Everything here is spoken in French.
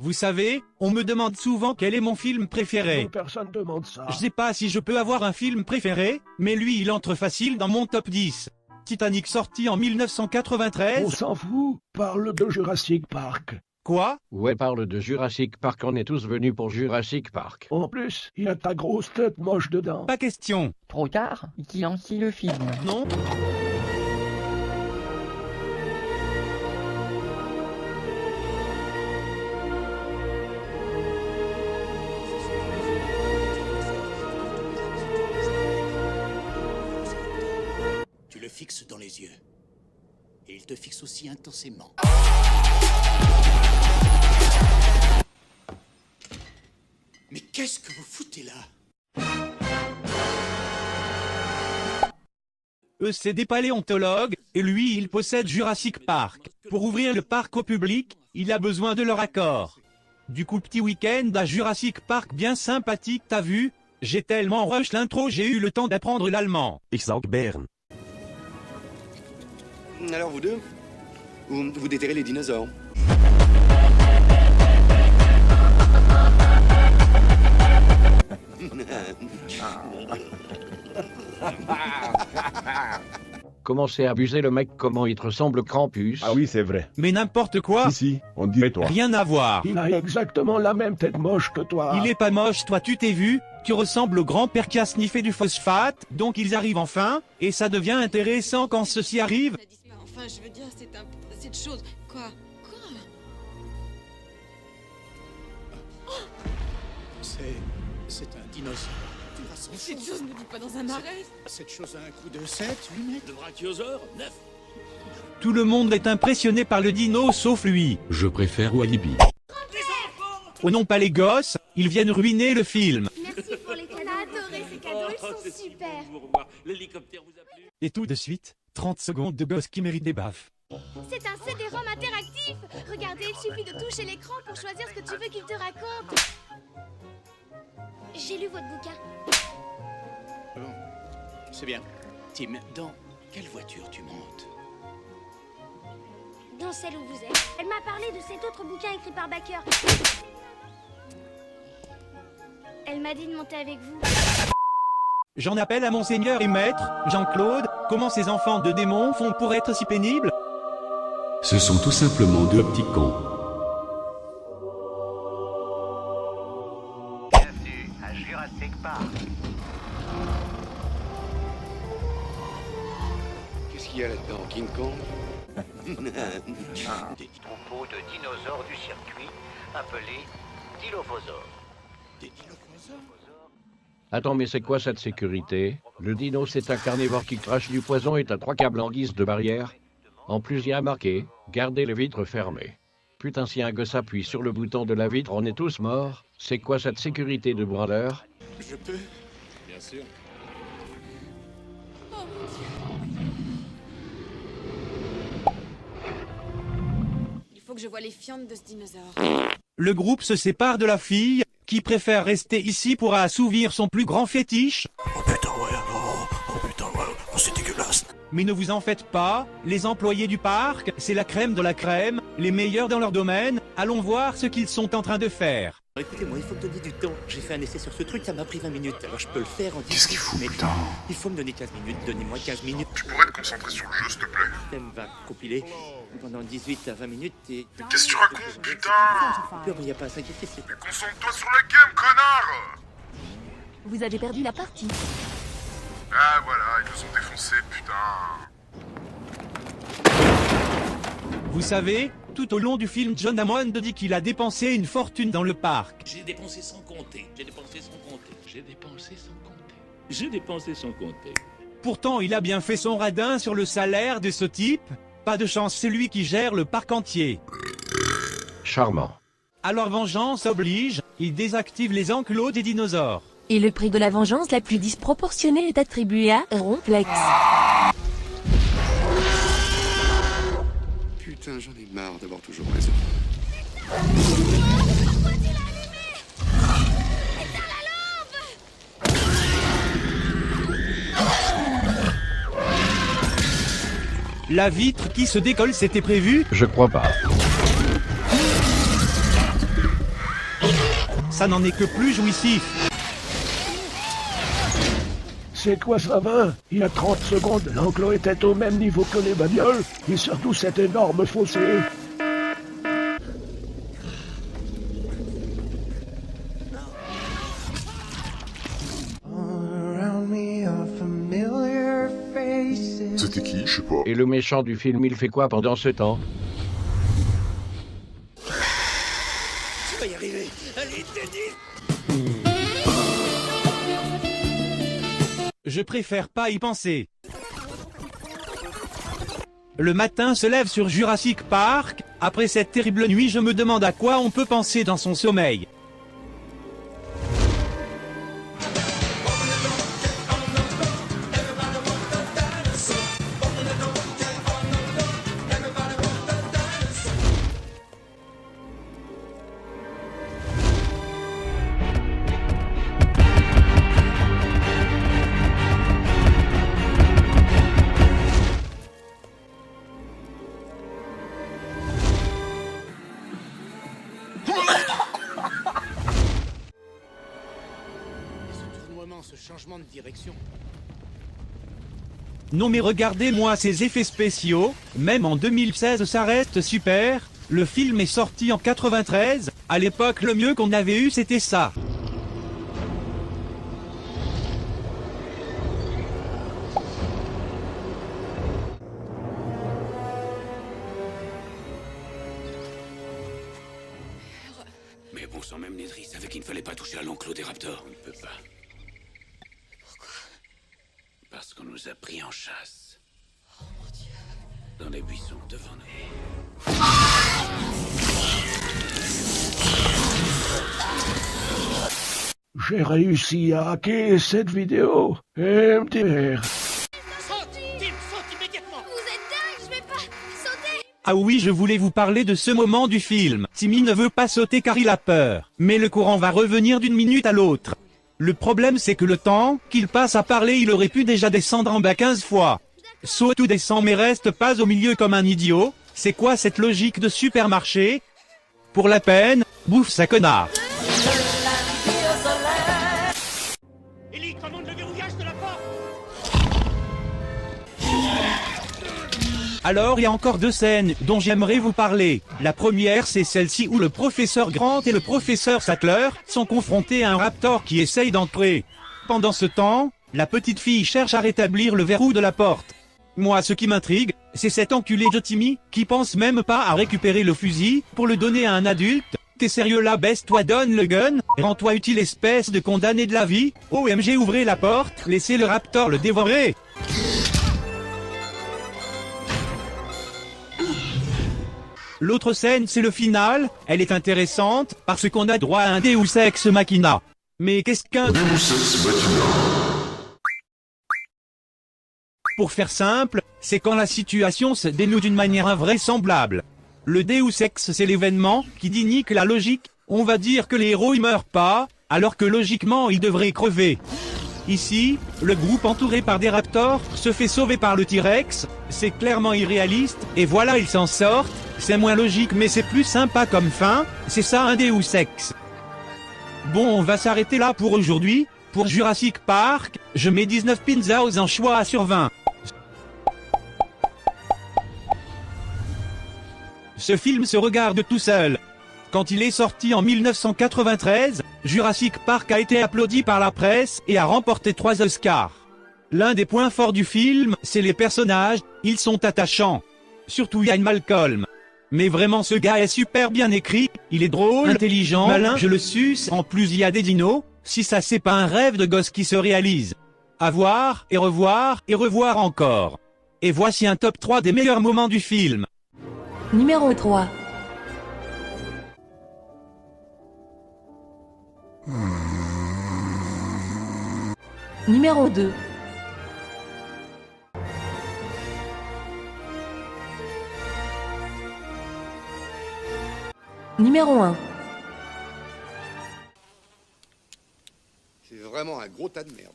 Vous savez, on me demande souvent quel est mon film préféré. Non, personne demande ça. Je sais pas si je peux avoir un film préféré, mais lui il entre facile dans mon top 10. Titanic sorti en 1993. On s'en fout. Parle de Jurassic Park. Quoi? Ouais, parle de Jurassic Park, on est tous venus pour Jurassic Park. En plus, il y a ta grosse tête moche dedans. Pas question. Trop tard, qui lance le film. Non? Tu le fixes dans les yeux. Et il te fixe aussi intensément. Mais qu'est-ce que vous foutez là? Eux c'est des paléontologues, et lui il possède Jurassic Park. Pour ouvrir le parc au public, il a besoin de leur accord. Du coup petit week-end à Jurassic Park bien sympathique, t'as vu? J'ai tellement rush l'intro j'ai eu le temps d'apprendre l'allemand. Ich sag Bern. Alors vous deux, vous déterrez les dinosaures. Commencez à abuser le mec, comment il te ressemble Krampus. Ah oui, c'est vrai. Mais n'importe quoi? Ici, on dirait toi. Rien à voir. Il a exactement la même tête moche que toi. Il est pas moche, toi tu t'es vu? Tu ressembles au grand-père qui a sniffé du phosphate, donc ils arrivent enfin, et ça devient intéressant quand ceci arrive. Enfin, je veux dire, cette chose. Quoi? C'est un dinosaure. Tu l'as senti? Cette chose ne vit pas dans un marais. Cette chose a un coût de 7, 8 mètres. De brachiosaure, 9. Tout le monde est impressionné par le dino sauf lui. Je préfère Walibi. Oh non pas les gosses, ils viennent ruiner le film. Merci pour les cadeaux. On a adoré ces cadeaux, ils sont super. L'hélicoptère vous a plu? Et tout de suite, 30 secondes de gosses qui méritent des baffes. C'est un CD-ROM interactif. Regardez, il suffit de toucher l'écran pour choisir ce que tu veux qu'il te raconte. J'ai lu votre bouquin. Bon, c'est bien. Tim, dans quelle voiture tu montes? Dans celle où vous êtes. Elle m'a parlé de cet autre bouquin écrit par Baker. Elle m'a dit de monter avec vous. J'en appelle à mon seigneur et maître, Jean-Claude, comment ces enfants de démons font pour être si pénibles? Ce sont tout simplement deux petits cons. Bienvenue à Jurassic Park. Qu'est-ce qu'il y a là-dedans, King Kong? Troupeau de dinosaures du circuit, appelés dilophosaures. Des dilophosaures? Attends, mais c'est quoi cette sécurité? Le dino c'est un carnivore qui crache du poison et t'as 3 câbles en guise de barrière. En plus, il y a marqué « Gardez les vitres fermées ». Putain, si un gosse appuie sur le bouton de la vitre, on est tous morts. C'est quoi cette sécurité de branleur? Je peux? Bien sûr. Oh mon Dieu. Il faut que je voie les fientes de ce dinosaure. Le groupe se sépare de la fille, qui préfère rester ici pour assouvir son plus grand fétiche. Oh putain, ouais, oh putain, ouais, oh c'est dégueulasse. Mais ne vous en faites pas, les employés du parc, c'est la crème de la crème, les meilleurs dans leur domaine, allons voir ce qu'ils sont en train de faire. Écoutez-moi, il faut me donner du temps. J'ai fait un essai sur ce truc, ça m'a pris 20 minutes. Alors je peux le faire en 10 Qu'est-ce qu'il fout, mais putain? il faut me donner 15 minutes, donnez-moi 15 minutes. Tu pourrais te concentrer sur le jeu, s'il te plaît? Le système va compiler pendant 18 à 20 minutes et... Qu'est-ce que tu racontes, putain? Non, mais y a pas à s'inquiéter, c'est... Mais concentre-toi sur la game, connard! Vous avez perdu la partie. Ah voilà, ils nous ont défoncés, putain. Vous savez, tout au long du film John Hammond dit qu'il a dépensé une fortune dans le parc. J'ai dépensé sans compter. J'ai dépensé sans compter. J'ai dépensé sans compter. J'ai dépensé sans compter. Pourtant il a bien fait son radin sur le salaire de ce type. Pas de chance, c'est lui qui gère le parc entier. Charmant. Alors vengeance oblige, il désactive les enclos des dinosaures. Et le prix de la vengeance la plus disproportionnée est attribué à Romplex. Putain, j'en ai marre d'avoir toujours raison. La vitre qui se décolle, c'était prévu? Je crois pas. ça n'en est que plus jouissif. C'est quoi ça va? Il y a 30 secondes, l'enclos était au même niveau que les bagnoles, et surtout cet énorme fossé. C'était qui? Je sais pas. Et le méchant du film, il fait quoi pendant ce temps? Tu vas y arriver. Allez, Teddy. Je préfère pas y penser. Le matin se lève sur Jurassic Park. Après cette terrible nuit, je me demande à quoi on peut penser dans son sommeil. Ce changement de direction. Non mais regardez-moi ces effets spéciaux, même en 2016 ça reste super. Le film est sorti en 93, à l'époque le mieux qu'on avait eu c'était ça. Mais bon sang, même Nedry savait qu'il ne fallait pas toucher à l'enclos des raptors. On ne peut pas. Parce qu'on nous a pris en chasse. Oh mon Dieu. Dans les buissons devant nous. J'ai réussi à hacker cette vidéo. MDR. Saute, Tim, saute immédiatement. Vous êtes dingue, je vais pas sauter. Ah oui, je voulais vous parler de ce moment du film. Timmy ne veut pas sauter car il a peur. Mais le courant va revenir d'une minute à l'autre. Le problème c'est que le temps qu'il passe à parler, il aurait pu déjà descendre en bas 15 fois. Saute ou descend mais reste pas au milieu comme un idiot. C'est quoi cette logique de supermarché? Pour la peine, bouffe ça connard. Ellie, commande le verrouillage de la porte. Alors il y a encore deux scènes dont j'aimerais vous parler. La première c'est celle-ci où le professeur Grant et le professeur Sattler sont confrontés à un raptor qui essaye d'entrer. Pendant ce temps, la petite fille cherche à rétablir le verrou de la porte. Moi ce qui m'intrigue, c'est cet enculé de Timmy qui pense même pas à récupérer le fusil pour le donner à un adulte. T'es sérieux là, baisse-toi, donne le gun, rends-toi utile espèce de condamné de la vie. OMG, ouvrez la porte, laissez le raptor le dévorer. L'autre scène c'est le final, elle est intéressante, parce qu'on a droit à un Deus Ex Machina. Mais qu'est-ce qu'un Deus Ex Machina? Pour faire simple, c'est quand la situation se dénoue d'une manière invraisemblable. Le Deus Ex c'est l'événement qui nique la logique, on va dire que les héros ils meurent pas, alors que logiquement ils devraient crever. Ici, le groupe entouré par des raptors se fait sauver par le T-Rex, c'est clairement irréaliste, et voilà ils s'en sortent, c'est moins logique mais c'est plus sympa comme fin, c'est ça un Deus Ex. Bon on va s'arrêter là pour aujourd'hui, pour Jurassic Park, je mets 19 pinzas en choix sur 20. Ce film se regarde tout seul. Quand il est sorti en 1993, Jurassic Park a été applaudi par la presse et a remporté 3 Oscars. L'un des points forts du film, c'est les personnages, ils sont attachants. Surtout Ian Malcolm. Mais vraiment ce gars est super bien écrit, il est drôle, intelligent, malin, je le suce, en plus il y a des dinos, si ça c'est pas un rêve de gosse qui se réalise. À voir, et revoir encore. Et voici un top 3 des meilleurs moments du film. Numéro 3. Numéro 2. Numéro 1. C'est vraiment un gros tas de merde.